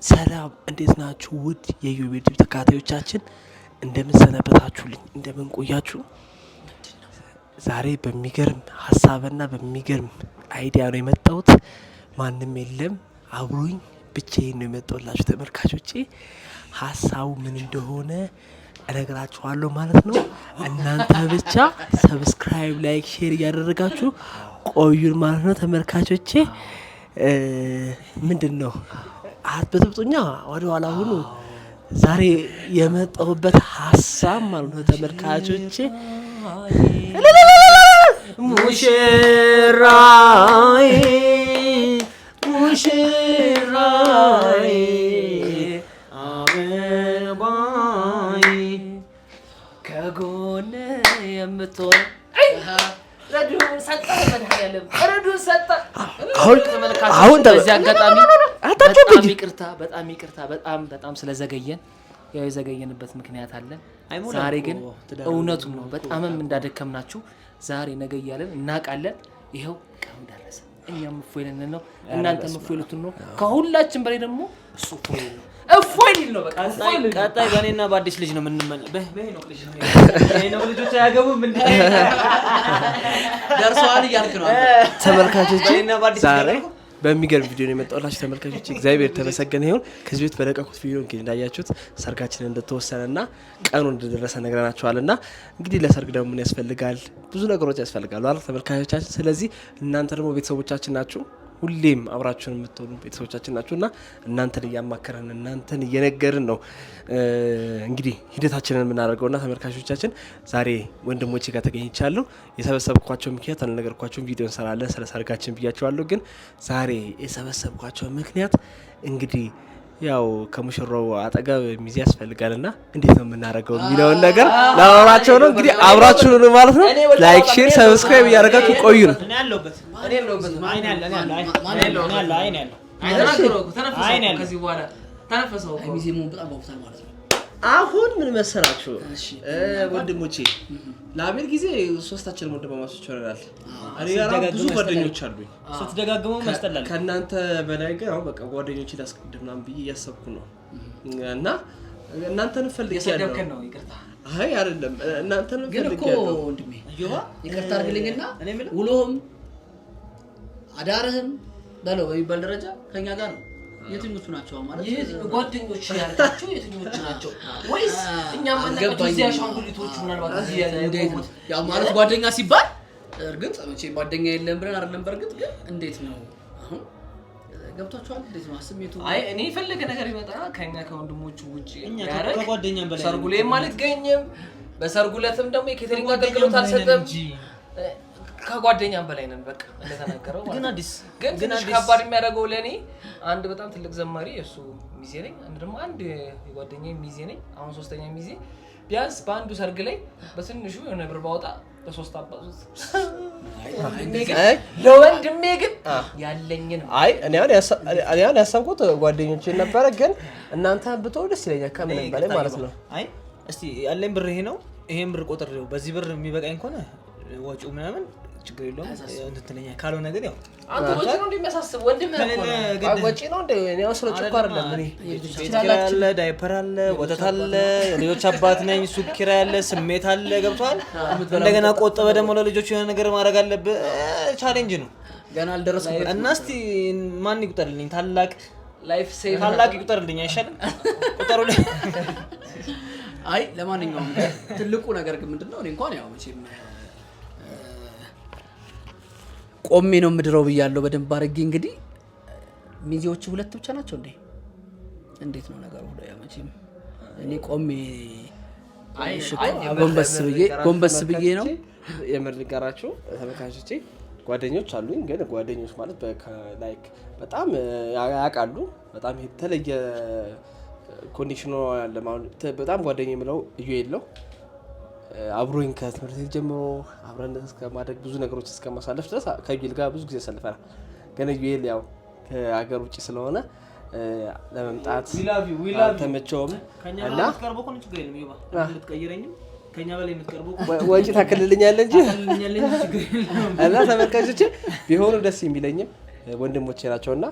ሰላም እንዴት ናችሁ? ውድ የዩቲዩብ ተከታታዮቻችን እንደምን ሰነበታችሁልኝ? እንደምን ቆያችሁ? ዛሬ በሚገርም ሀሳብና በሚገርም አይዲያ ነው የመጣሁት። ማንም የለም አብሮኝ ብቻዬን ነው የመጣሁላችሁ ተመልካቾቼ። ሀሳቡ ምን እንደሆነ እነግራችኋለሁ ማለት ነው። እናንተ ብቻ ሰብስክራይብ፣ ላይክ፣ ሼር እያደረጋችሁ ቆዩን ማለት ነው ተመልካቾቼ። ምንድን ነው በጥብጡኛ ወደ ኋላ ሁኑ። ዛሬ የመጣሁበት ሀሳብ ማለት ነው ተመልካቾቼ፣ ሙሽራዬ ሙሽራዬ አበባዬ ከጎኔ የምትሆን አሁን በዚህ አጋጣሚ በጣም ይቅርታ በጣም ስለዘገየን፣ ያው የዘገየንበት ምክንያት አለ። ዛሬ ግን እውነቱን ነው በጣምም እንዳደከምናችሁ ዛሬ ነገ እያለን እናውቃለን። ይኸው ቀኑ ደረሰ። እኛም እፎይ ልንል ነው፣ እናንተም እፎይ ልትሉ ነው። ከሁላችን በላይ ደግሞ እሱ እፎይ ሊል ነው። በቃ ቀጣይ በእኔና በአዲስ ልጅ ነው የምንመለስ። በሄኖክ ልጆች አያገቡም እንዴ? ደርሰዋል እያልክ ነው ተመልካቾቼ። ዛሬ በሚገርም ቪዲዮ ነው የመጣሁላችሁ ተመልካቾቼ። እግዚአብሔር የተመሰገነ ይሁን። ከዚህ ቤት በለቀኩት ቪዲዮ እንግዲህ እንዳያችሁት ሰርጋችን እንደተወሰነና ቀኑ እንደደረሰ ነግረናችኋልና እንግዲህ ለሰርግ ደግሞ ምን ያስፈልጋል? ብዙ ነገሮች ያስፈልጋሉ አይደል ተመልካቾቻችን። ስለዚህ እናንተ ደግሞ ቤተሰቦቻችን ናችሁ፣ ሁሌም አብራችሁን የምትሆኑ ቤተሰቦቻችን ናችሁና እናንተን እያማከረን እናንተን እየነገርን ነው እንግዲህ ሂደታችንን የምናደርገውና ተመልካቾቻችን፣ ዛሬ ወንድሞቼ ጋር ተገኝቻለሁ። የሰበሰብኳቸው ምክንያት አልነገርኳቸውም፣ ቪዲዮ እንሰራለን ስለ ሰርጋችን ብያቸዋለሁ። ግን ዛሬ የሰበሰብኳቸው ምክንያት እንግዲህ ያው ከሙሽራው አጠገብ ሚዜ ያስፈልጋልና እንዴት ነው የምናደርገው የሚለውን ነገር ላወራቸው ነው። እንግዲህ አብራችሁን ነው ማለት ነው። ላይክ፣ ሼር፣ ሰብስክራይብ እያደረጋችሁ ቆዩ ነው። አሁን ምን መሰላችሁ ወንድሞቼ፣ ለአቤል ጊዜ ሶስታችንም ወንድማማቾች ሆነናል። እኔ ጋር ብዙ ጓደኞች አሉኝ። ስትደጋግሙ መስጠላል። ከእናንተ በላይ ግን አሁን በቃ ጓደኞቼ ላስቀድም ምናምን ብዬ እያሰብኩ ነው እና እናንተን ፈልጌያለሁ። ይቅርታ። አይ አይደለም እናንተን ፈልጌያለሁ። ግን እኮ ወንድሜ ይቅርታ አድርግልኝና ውሎህም አዳርህም በለው በሚባል ደረጃ ከኛ ጋር ነው። የትኞቹ ናቸው ማለት ጓደኞች ያልካቸው የትኞቹ ናቸው? ወይስ እኛም አንቀጥቶ እዚያ ሻንጉሊቶቹ ምናልባት እዚህ ያው ማለት ጓደኛ ሲባል እርግጥ መቼ ጓደኛ የለም ብለን አይደለም። በርግጥ ግን እንዴት ነው አሁን ገብቷችኋል? እንዴት ነው ስሜቱ? አይ እኔ የፈለገ ነገር ይመጣ ከኛ ከወንድሞቹ ውጪ እኛ ከጓደኛም በላይ ሰርጉ ላይ ማለት ገኘም በሰርጉ ለትም ደግሞ የኬተሪንግ አገልግሎት አልሰጠም። ከጓደኛም በላይ ነን በቃ እንደተናገረው ማለት። ግን አዲስ ግን ትንሽ ከባድ የሚያደርገው ለኔ አንድ በጣም ትልቅ ዘማሪ እሱ ሚዜ ነኝ፣ አንድ ደግሞ አንድ የጓደኛዬ ሚዜ ነኝ። አሁን ሶስተኛ ሚዜ ቢያንስ በአንዱ ሰርግ ላይ በትንሹ የሆነ ብር ባወጣ በሶስት አባዙት ለወንድሜ ግን ያለኝን እኔ አሁን ያሰብኩት ጓደኞቼን ነበረ። ግን እናንተ ብትወዱ ደስ ይለኛል ከምንም በላይ ማለት ነው። አይ እስቲ ያለኝ ብር ይሄ ነው፣ ይሄን ብር ቆጥሬው በዚህ ብር የሚበቃኝ ከሆነ ወጪው ምናምን ችግር የለውም እንትነኛ ካልሆነ ግን ያው አንተ ወጪ ነው እንደሚያሳስብ ወንድም ነው ወጪ ነው እንደ እኔ አስሮጭ እኮ አይደለም። እኔ ያለ ዳይፐር አለ፣ ወተት አለ፣ የልጆች አባት ነኝ፣ ሱቅ ኪራይ አለ፣ ስሜት አለ። ገብቷል? እንደገና ቆጠበ ደግሞ ለልጆች የሆነ ነገር ማድረግ አለብህ። ቻሌንጅ ነው ገና አልደረስኩም። እና እስቲ ማን ይቁጠርልኝ? ታላቅ ላይፍ ሴቭ ታላቅ ይቁጠርልኝ አይሻልም? ቁጠሩልኝ። አይ ለማንኛውም ትልቁ ነገር ግን ምንድነው እኔ እንኳን ያው መቼም ቆሜ ነው ምድረው ብያለሁ በደንብ አድርጌ። እንግዲህ ሚዜዎቹ ሁለት ብቻ ናቸው እንዴ? እንዴት ነው ነገሩ? ያመጪም እኔ ቆሜ ጎንበስ ብዬ ነው የምርጋራችሁ ተመካቾቼ። ጓደኞች አሉኝ፣ ግን ጓደኞች ማለት ላይክ በጣም ያውቃሉ፣ በጣም የተለየ ኮንዲሽኑ ያለ ማለት በጣም ጓደኛዬ የምለው እዩ የለው አብሮኝ ከትምህርት ቤት ጀምሮ አብረን እስከ ማድረግ ብዙ ነገሮች እስከ ማሳለፍ ድረስ ከዩኤል ጋር ብዙ ጊዜ ሰልፈናል። ግን ዩኤል ያው ከሀገር ውጪ ስለሆነ ለመምጣት አልተመቸውም እና ከኛ በላይ የምትቀርበው ወጪ ታከልልኛለህ እንጂ እና ተመልካቾቼ ቢሆኑ ደስ የሚለኝም ወንድሞቼ ናቸውና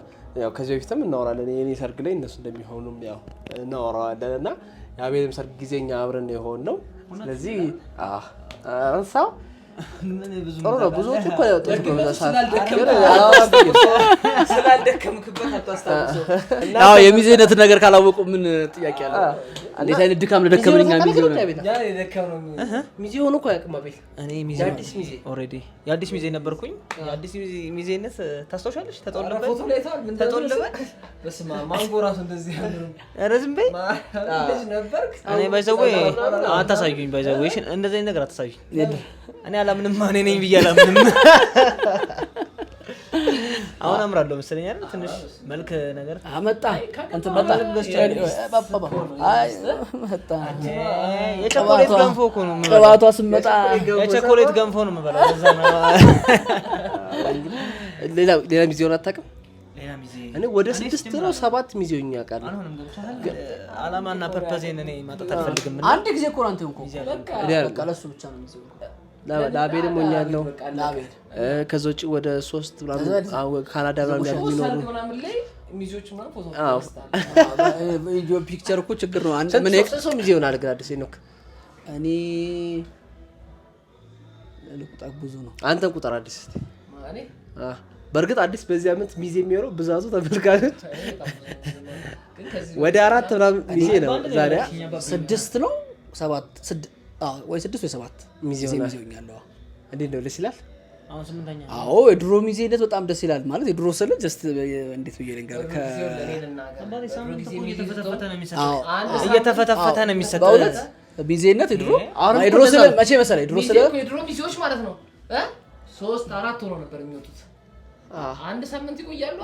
ያው ከዚህ በፊትም እናወራለን የኔ ሰርግ ላይ እነሱ እንደሚሆኑም ያው እናወራዋለንና የአቤልም ሰርግ ጊዜኛ አብረን የሆን ነው ስለዚህ አንሳው ጥሩ ነው ብዙዎች እኮ ያወጡት ነው ስላልደከምክበት አታስታውሰው አዎ የሚዜነት ነገር ካላወቁ ምን ጥያቄ አለ እንዴት አይነት ድካም ለደከመኛ ሚዜ ሆነ ያ የደከመው ሚዜ ሆኖ እኮ ያቅማ ቤት እኔ ሚዜ ኦሬዲ የአዲስ ሚዜ ነበርኩኝ የአዲስ ሚዜነት ታስታውሻለሽ ተጦለበ በስማ ማንጎ ራሱ እንደዚህ ያለው ረዝም በይ ልጅ ነበርክ እኔ ባይዘው አታሳዩኝ ባይዘው እንደዚህ ነገር አታሳዩኝ እኔ አላምንም ማን ነኝ ብያለሁ ምንም አሁን አምራለሁ መሰለኝ አይደል ትንሽ መልክ ነገር አመጣ አንተ መጣ አይ መጣ የቸኮሌት ገንፎ እኮ ነው ቅባቷ ስመጣ የቸኮሌት ገንፎ ነው የምበላው ለዛ ነው ሌላ ሚዜውን አታውቅም ሌላ ሚዜ እኔ ወደ 6 ነው 7 ሚዜውኛ ቃል አሁንም ገብቻለሁ አላማና ፐርፐዜን እኔ ማጣት አልፈልግም አንድ ጊዜ እኮ አንተ እንኳን በቃ ለሱ ብቻ ነው ሚዜው ለአቤልም ሆኛለሁ ለአቤል ከዛ ውጪ ወደ 3 ካናዳ ምናምን የሚኖሩ ሚዜዎች ማለት ፎቶ ቪዲዮ ፒክቸር እኮ ችግር ነው አንተ ምን ሰው ሚዜ ይሆናል ግን አዲስ ነው እኔ ለቁጣ ብዙ ነው አንተ ቁጥር አዲስ እስቲ በርግጥ አዲስ በዚህ አመት ሚዜ የሚሆነው ብዛቱ ተመልካቾች ወደ 4 ምናምን ሚዜ ነው ዛሬ 6 ነው 7 ወይ 6 ወይ 7 ሚዜ ይሆናል እንዴት ነው ደስ ይላል አሁን 8ኛ አዎ የድሮ ሚዜነት በጣም ደስ ይላል ማለት የድሮ ስለ ጀስት እንዴት ብዬ ልንገር እየተፈተፈተ ነው የሚሰጠው በእውነት ሚዜነት የድሮ ስለ መቼ መሰለኝ የድሮ ሚዜዎች ማለት ነው 3 4 ሆኖ ነበር የሚወጡት አንድ ሳምንት ይቆያሉ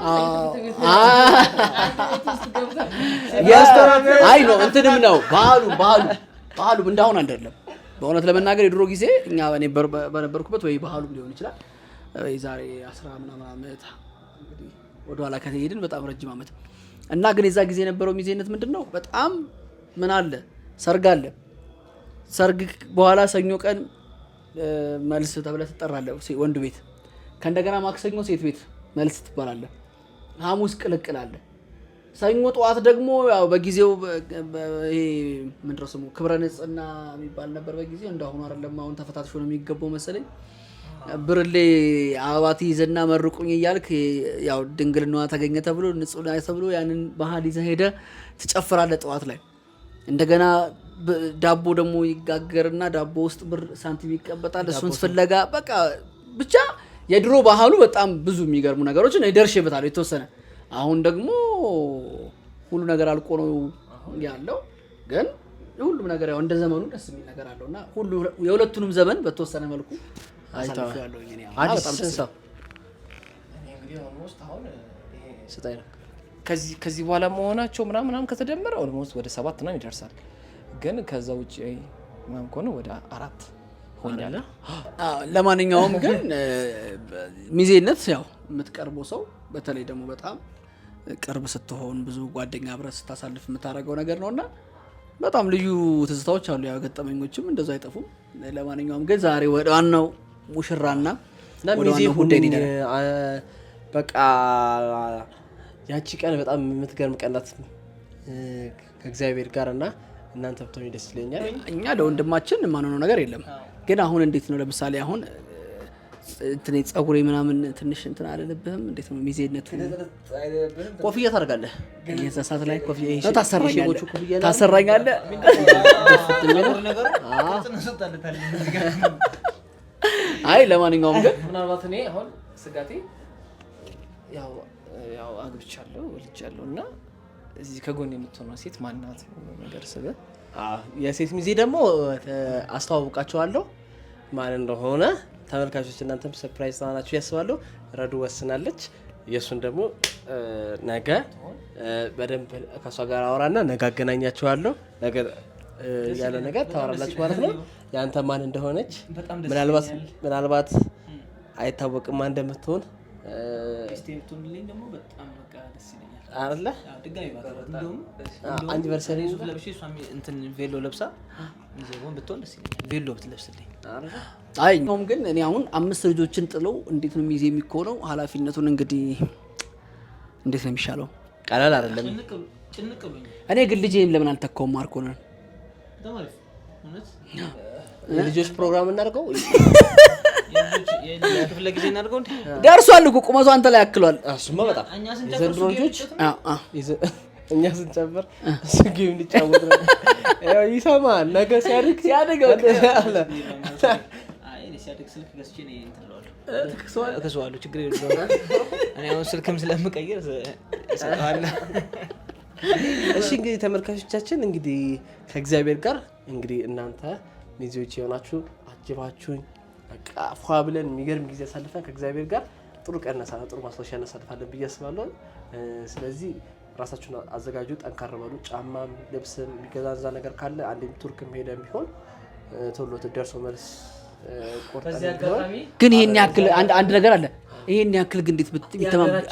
አይ ነው እንትንም ነው ባህሉ እንዳሁን አይደለም በእውነት ለመናገር የድሮ ጊዜ እኛ እኔ በነበርኩበት ወይ ባህሉም ሊሆን ይችላል ዛሬ 10 ምናምን አመት እንግዲህ ወደ ኋላ ከተሄድን በጣም ረጅም አመት እና ግን የዛ ጊዜ የነበረው ሚዜነት ምንድነው በጣም ምን አለ ሰርግ በኋላ ሰኞ ቀን መልስ ተብለህ ትጠራለህ ወንድ ቤት ከእንደገና ማክሰኞ ሴት ቤት መልስ ትባላለህ ሐሙስ ቅልቅል አለ ሰኞ ጧት ደግሞ ያው በጊዜው ይሄ ምንድነው ስሙ ክብረ ንጽህና የሚባል ነበር በጊዜው እንዳሁን አይደለም አሁን ተፈታትሾ ነው የሚገባው መሰለኝ ብርሌ አባቲ ይዘና መርቁኝ ይያልክ ያው ድንግልናዋ ተገኘ ተብሎ ንጹህ ተብሎ ያንን ባህል ይዘህ ሄደ ትጨፍራለህ ጧት ላይ እንደገና ዳቦ ደግሞ ይጋገርና ዳቦ ውስጥ ብር ሳንቲም ይቀበጣል እሱን ፍለጋ በቃ ብቻ የድሮ ባህሉ በጣም ብዙ የሚገርሙ ነገሮችን ይደርሽበታል የተወሰነ አሁን ደግሞ ሁሉ ነገር አልቆ ነው ያለው ግን ሁሉም ነገር ያው እንደ ዘመኑ ደስ የሚል ነገር አለውና ሁሉ የሁለቱንም ዘመን በተወሰነ መልኩ አሳልፈው ያለው እኔ አዲስ ሰው እኔ እንግዲህ ኦልሞስት አሁን ስታይ ነው ከዚህ በኋላ መሆናቸው ምናምን ከተደመረ ኦልሞስት ወደ 7 ነው ይደርሳል ግን ከዛ ውጪ ማን ኮነ ወደ 4 ሆኛለ ለማንኛውም ግን ሚዜነት ያው የምትቀርበው ሰው በተለይ ደግሞ በጣም ቅርብ ስትሆን ብዙ ጓደኛ አብረህ ስታሳልፍ የምታረገው ነገር ነውና በጣም ልዩ ትዝታዎች አሉ ያው ገጠመኞችም እንደዛ አይጠፉም ለማንኛውም ግን ዛሬ ወደ ዋናው ሙሽራና ወደ ዋናው ጉዳይ ነው በቃ ያቺ ቀን በጣም የምትገርም ቀናት ከእግዚአብሔር ጋርና እናንተ ብትሆኑ ደስ ይለኛል እኛ ለወንድማችን ማንነው ነገር የለም ግን አሁን እንዴት ነው ለምሳሌ አሁን እንትን ጸጉሬ ምናምን ትንሽ እንትን አለልብህም እንዴት ነው ሚዜነቱ ኮፍያ ታርጋለህ የዛሳት ላይ ኮፍያ ታሰራኛለህ አይ ለማንኛውም ግን ምናልባት እኔ አሁን ስጋቴ ያው አግብቻለሁ ወልጃለሁና እዚህ ከጎን የምትሆነው ሴት ማናት ነገር ስለ የሴት ሚዜ ደግሞ አስተዋውቃቸዋለሁ ማን እንደሆነ ተመልካቾች እናንተም ሰርፕራይዝ ታናችሁ ያስባለሁ ረዱ ወስናለች የሱን ደግሞ ነገ በደንብ ከሷ ጋር አወራና ነገ አገናኛቸዋለሁ ነገ ያለ ነገር ታወራላችሁ ማለት ነው ያንተ ማን እንደሆነች ምናልባት አይታወቅም ማን እንደምትሆን ስቴፕቱን ልኝ ደግሞ በጣም በቃ ደስ ይለኛል አይደለ ድጋሚ ባቀርብ እንደውም አኒቨርሰሪ ለብሼ እሷ እንትን ቬሎ ለብሳ ይዘውን ብትሆን ደስ ይለኛል ቬሎ ብትለብስልኝ አይደለ ኛውም ግን እኔ አሁን 5 ልጆችን ጥለው እንዴት ነው ሚዜ የሚኮነው? ኃላፊነቱን እንግዲህ እንዴት ነው የሚሻለው? ቀላል አይደለም። እኔ ግን ልጄም ለምን አልተካውም? ማርኮንን የልጆች ፕሮግራም እናድርገው ክፍለ ጊዜ እናድርገው እንዴ? ደርሷል እኮ ቁመቱ አንተ ላይ ያክሏል። እሱማ በጣም የዘንድሮ ልጆች እኛ ስንጨምር እሱ ጌም እንዲጫወት ነው። ያው ይሰማል ነገ ሲያድግ አለ ሲያድግ ስልክ ገዝቼ ነው እከሰዋለሁ። ችግር የለውም። እኔ አሁን ስልክም ስለምቀይር እሰጠዋለሁ። እሺ እንግዲህ ተመልካቾቻችን እንግዲህ ከእግዚአብሔር ጋር እንግዲህ እናንተ ሚዜዎች የሆናችሁ አጅባችሁኝ በቃ ፏ ብለን የሚገርም ጊዜ አሳልፈን ከእግዚአብሔር ጋር ጥሩ ቀን ጥሩ ማስታወሻ እናሳልፋለን ብዬ አስባለሁ። ስለዚህ ራሳችሁን አዘጋጁ፣ ጠንካራ በሉ። ጫማም ልብስም የሚገዛዛ ነገር ካለ አንዴም ቱርክም ሄደን ቢሆን ቶሎ ደርሶ መልስ ቆርጠን ግን ይሄን ያክል አንድ ነገር አለ። ይሄን ያክል ግን እንዴት ቢተማመን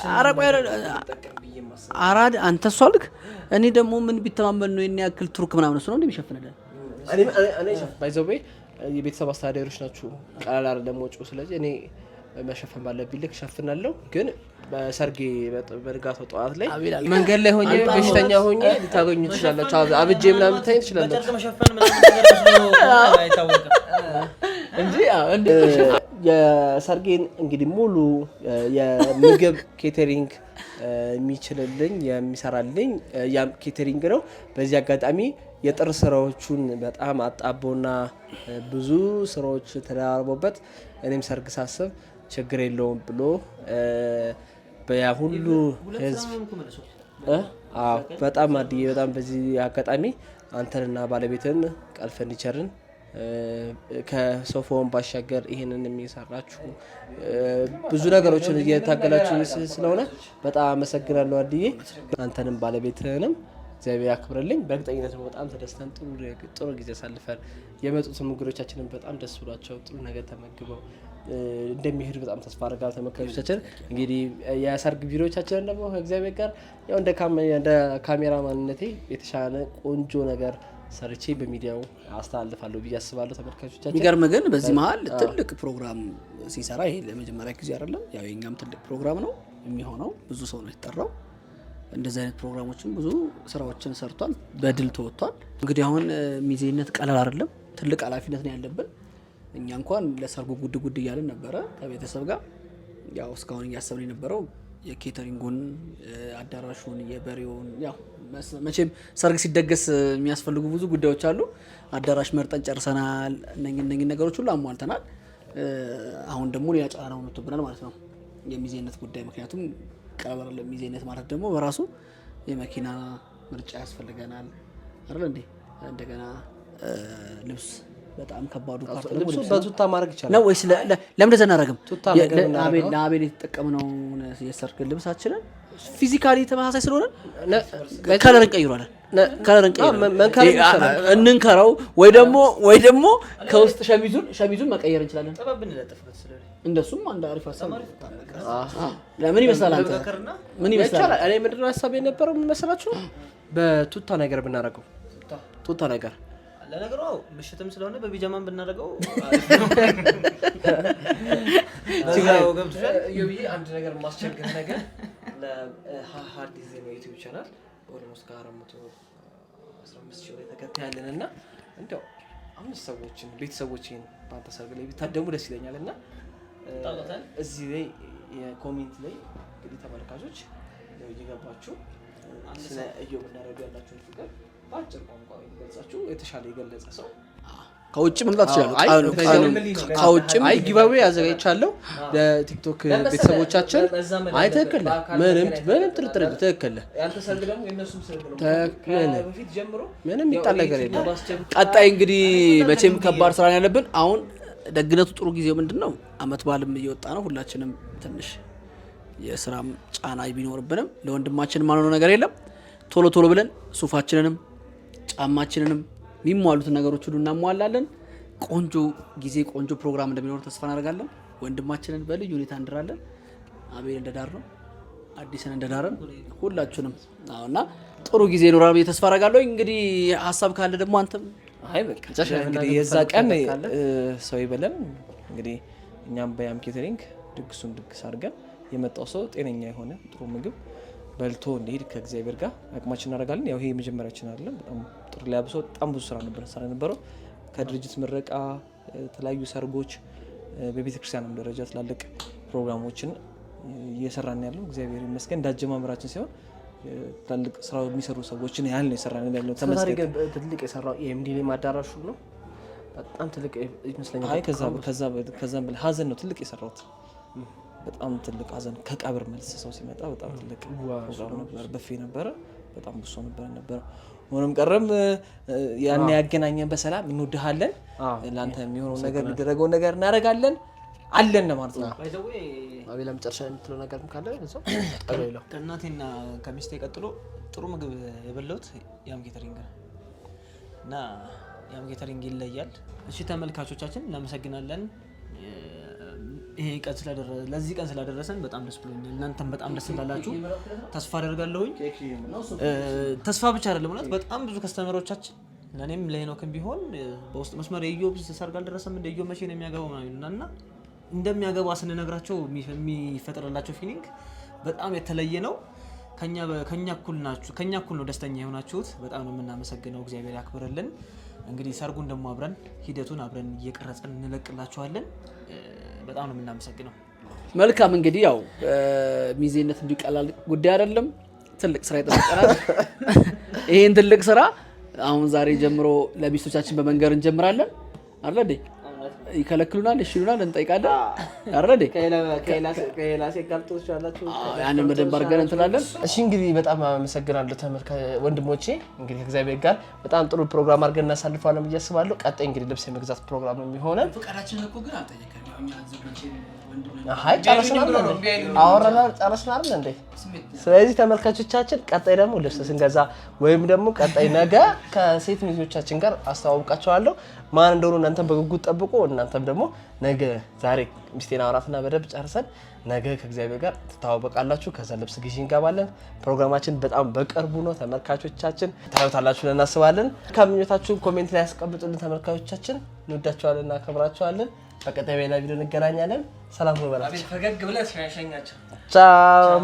አራድ አንተ ሷልክ እኔ ደግሞ ምን ቢተማመን ነው ይሄን ያክል ቱርክ ምናምን ነው እንደሚሸፍንልን እኔ ባይዘው የቤተሰብ አስተዳዳሪዎች ናችሁ። ቀላል አይደለም ወጪው። ስለዚህ እኔ መሸፈን ባለብኝ ልክ ሸፍናለሁ። ግን በሰርጌ በንጋታው ጠዋት ላይ መንገድ ላይ ሆኜ በሽተኛ ሆኜ ልታገኙ ትችላላችሁ። አብጄ ምናምን ልታገኙ ትችላላችሁ። ጨርቅ መሸፈን ምናምን ነገር አይታወቅም እንጂ የሰርጌን እንግዲህ ሙሉ የምግብ ኬተሪንግ የሚችልልኝ የሚሰራልኝ ያም ኬተሪንግ ነው። በዚህ አጋጣሚ የጥር ስራዎቹን በጣም አጣቦና ብዙ ስራዎች ተደራርቦበት እኔም ሰርግ ሳስብ ችግር የለውም ብሎ በሁሉ ህዝብ በጣም አድዬ በጣም በዚህ አጋጣሚ አንተንና ባለቤትን ቃል ፈርኒቸርን ከሶፋውን ባሻገር ይሄንን የሚሰራችሁ ብዙ ነገሮችን እየታገላችሁ ስለሆነ በጣም አመሰግናለሁ አድዬ። አንተንም ባለቤትህንም እግዚአብሔር ያክብርልኝ። በእርግጠኝነት በጣም ተደስተን ጥሩ ጊዜ አሳልፈን የመጡት እንግዶቻችንን በጣም ደስ ብሏቸው ጥሩ ነገር ተመግበው እንደሚሄዱ በጣም ተስፋ አደርጋለሁ። ተመልካቾቻችን እንግዲህ የሰርግ ቪዲዮዎቻችንን ደግሞ ከእግዚአብሔር ጋር ያው እንደ ካሜራ ማንነቴ የተሻለ ቆንጆ ነገር ሰርቼ በሚዲያው አስተላልፋለሁ ብዬ አስባለሁ። ተመልካቾቻችን የሚገርም ግን በዚህ መሀል ትልቅ ፕሮግራም ሲሰራ ይሄ ለመጀመሪያ ጊዜ አይደለም። ያው የኛም ትልቅ ፕሮግራም ነው የሚሆነው። ብዙ ሰው ነው የተጠራው። እንደዚህ አይነት ፕሮግራሞችን ብዙ ስራዎችን ሰርቷል፣ በድል ተወጥቷል። እንግዲህ አሁን ሚዜነት ቀላል አይደለም፣ ትልቅ ኃላፊነት ነው ያለብን። እኛ እንኳን ለሰርጉ ጉድ እያልን ነበረ ከቤተሰብ ጋር። ያው እስካሁን እያሰብን የነበረው የኬተሪንጉን፣ አዳራሹን፣ የበሬውን ያው መቼም ሰርግ ሲደገስ የሚያስፈልጉ ብዙ ጉዳዮች አሉ። አዳራሽ መርጠን ጨርሰናል። እነኚህ ነገሮች ሁሉ አሟልተናል። አሁን ደግሞ ሌላ ጫና ነው መጥቶብናል ማለት ነው የሚዜነት ጉዳይ። ምክንያቱም ቀለል ያለ ሚዜነት ማለት ደግሞ በራሱ የመኪና ምርጫ ያስፈልገናል አይደል እንዴ? እንደገና ልብስ በጣም ከባዱ ፓርት ነው። ልብሱ በቱታ ማድረግ ይችላል ነው ወይስ ለምን ዘናረግም? ለአቤል የተጠቀምነው የሰርግ ልብሳችንን ፊዚካሊ ተመሳሳይ ስለሆነ ከለር እንቀይሯለን። እንንከረው ወይ ደግሞ ከውስጥ ሸሚዙን መቀየር እንችላለን። እንደሱም አንድ አሪፍ ሀሳብ ነው። ለምን ይመስላል አንተ ምን ይመስላል? እኔ ምንድነው ሀሳብ የነበረው መሰላችሁ? በቱታ ነገር ብናረገው ቱታ ነገር ለነገሩ ምሽትም ስለሆነ በቢጃማን ብናደርገው አንድ ነገር ማስቸገር ነገር ለሃርድ ዲዛይን ዩቲዩብ ቻናል ኦልሞስት ከ415 ሺህ ተከታይ ያለን እና እንደው 5 ሰዎችን ቤተሰቦችን በአንተ ሰርግ ላይ ቢታደሙ ደስ ይለኛል እና እዚህ ላይ የኮሜንት ላይ እንግዲህ ተመልካቾች እየገባችሁ ስለ እዮብ እናደርግ ያላችሁን ፍቅር በአጭር ቋንቋ ይገልጻችሁ የተሻለ የገለጸ ሰው ከውጭ መምጣት ይችላል። ከውጭም ጊቫዌ አዘጋጅቻለሁ ለቲክቶክ ቤተሰቦቻችን። አይ ትክክል፣ ምንም ጥርጥር የለም። ትክክል ያንተ ሰርግ ደግሞ የነሱም ሰርግ ነው። በፊት ጀምሮ ምንም ይጣል ነገር የለም። ቀጣይ እንግዲህ መቼም ከባድ ስራ ያለብን አሁን ደግነቱ ጥሩ ጊዜው ምንድነው? አመት በዓልም እየወጣ ነው። ሁላችንም ትንሽ የስራም ጫና ቢኖርብንም ለወንድማችን ማንሆነ ነገር የለም። ቶሎ ብለን ሱፋችንንም ጫማችንንም የሚሟሉትን ነገሮች ሁሉ እናሟላለን። ቆንጆ ጊዜ ቆንጆ ፕሮግራም እንደሚኖር ተስፋ እናደርጋለን። ወንድማችንን በልዩ ሁኔታ እንድራለን። አቤል እንደዳር ነው፣ አዲስን እንደዳረን ሁላችንም እና ጥሩ ጊዜ ይኖራል ብዬ ተስፋ አደርጋለሁ። እንግዲህ ሀሳብ ካለ ደግሞ አንተም አይ በቃ እንግዲህ የዛ ቀን ሰው ይበለን እንግዲህ እኛም በያም ኬተሪንግ ድግሱን ድግስ አድርገን የመጣው ሰው ጤነኛ የሆነ ጥሩ ምግብ በልቶ እንዲሄድ ከእግዚአብሔር ጋር አቅማችን እናደርጋለን። ያው ይሄ የመጀመሪያችን አይደለም። በጣም ጥሩ ላይ አብሶ በጣም ብዙ ስራ ነበር ሰራ ነበረው ከድርጅት ምረቃ፣ የተለያዩ ሰርጎች፣ በቤተክርስቲያንም ደረጃ ትላልቅ ፕሮግራሞችን እየሰራን ያለው እግዚአብሔር ይመስገን። እንዳጀማመራችን ሲሆን ትላልቅ ስራ የሚሰሩ ሰዎችን ያህል ነው የሰራን ያለው። ተመስገን። ትልቅ የሰራው የኤምዲሊ ማዳራሹ ነው። በጣም ትልቅ ይመስለኛል። አይ ከዛም በላይ ሀዘን ነው ትልቅ የሰራሁት። በጣም ትልቅ ሀዘን ከቀብር መልስ ሰው ሲመጣ በጣም ትልቅ ፕሮግራም ነበር። በፌ ነበረ። በጣም ብዙ ሰው ነበር። ሆኖም ቀረም ያን ያገናኘን በሰላም እንወድሃለን። ለአንተ የሚሆነው ነገር የሚደረገው ነገር እናደርጋለን አለን ማለት ነው። አቤላ መጨረሻ የምትለው ነገር ካለ እዛው ጠቅላላ ከእናቴና ከሚስቴ ቀጥሎ ጥሩ ምግብ የበላሁት ያም ኬተሪንግ እና ያም ኬተሪንግ ይለያል። እሺ ተመልካቾቻችን እናመሰግናለን። ይሄ ቀን ለዚህ ቀን ስላደረሰን በጣም ደስ ብሎኛል። እናንተም በጣም ደስ እንዳላችሁ ተስፋ አደርጋለሁኝ። ተስፋ ብቻ አይደለም እውነት በጣም ብዙ ከስተመሮቻችን ለኔም ለሄኖክም ቢሆን በውስጥ መስመር የኢዮብ ሰርግ አልደረሰም እንደ ኢዮብ መቼ ነው የሚያገባው ምናምን እና እንደሚያገባ ስንነግራቸው የሚፈጥርላቸው ፊሊንግ በጣም የተለየ ነው። ከኛ እኩል ነው ደስተኛ የሆናችሁት። በጣም ነው የምናመሰግነው። እግዚአብሔር ያክብርልን። እንግዲህ ሰርጉን ደግሞ አብረን ሂደቱን አብረን እየቀረጸን እንለቅላችኋለን። በጣም ነው የምናመሰግነው። መልካም እንግዲህ ያው ሚዜነት እንዲቀላል ጉዳይ አይደለም። ትልቅ ስራ ይጠብቀናል። ይሄን ትልቅ ስራ አሁን ዛሬ ጀምሮ ለሚስቶቻችን በመንገር እንጀምራለን አይደል? ይከለክሉናል፣ ይሽሉናል፣ እንጠይቃለን አይደል? ከሌላሴ ጋልጦች አላችሁ ያንን በደንብ አድርገን እንትላለን። እሺ እንግዲህ በጣም አመሰግናለሁ ወንድሞቼ። እንግዲህ ከእግዚአብሔር ጋር በጣም ጥሩ ፕሮግራም አድርገን እናሳልፋለን ብዬ አስባለሁ። ቀጣይ እንግዲህ ልብስ የመግዛት ፕሮግራም ነው የሚሆነው። ፈቃዳችን እኮ ግን አልጠየቀንም። እኛ ዝምቼ ጨረስናል እንዴ? ስለዚህ ተመልካቾቻችን ቀጣይ ደግሞ ልብስ ስንገዛ ወይም ደግሞ ቀጣይ ነገ ከሴት ሚዜዎቻችን ጋር አስተዋውቃቸዋለሁ ማን እንደሆኑ እናንተም በጉጉት ጠብቁ። እናንተም ደግሞ ነገ ዛሬ ሚስቴና አውራትና በደብ ጨርሰን ነገ ከእግዚአብሔር ጋር ትተዋወቃላችሁ። ከዛ ልብስ ግዢ እንገባለን። ፕሮግራማችን በጣም በቅርቡ ነው። ተመልካቾቻችን ታዩታላችሁ ብለን እናስባለን። ከምኞታችሁን ኮሜንት ላይ ያስቀምጡልን። ተመልካቾቻችን እንወዳችኋለን፣ እናከብራችኋለን። በቀጣይ በሌላ ቪዲዮ እንገናኛለን። ሰላም ነው። በላችሁ። ፈገግ ብለህ ሸኛቸው። ቻው።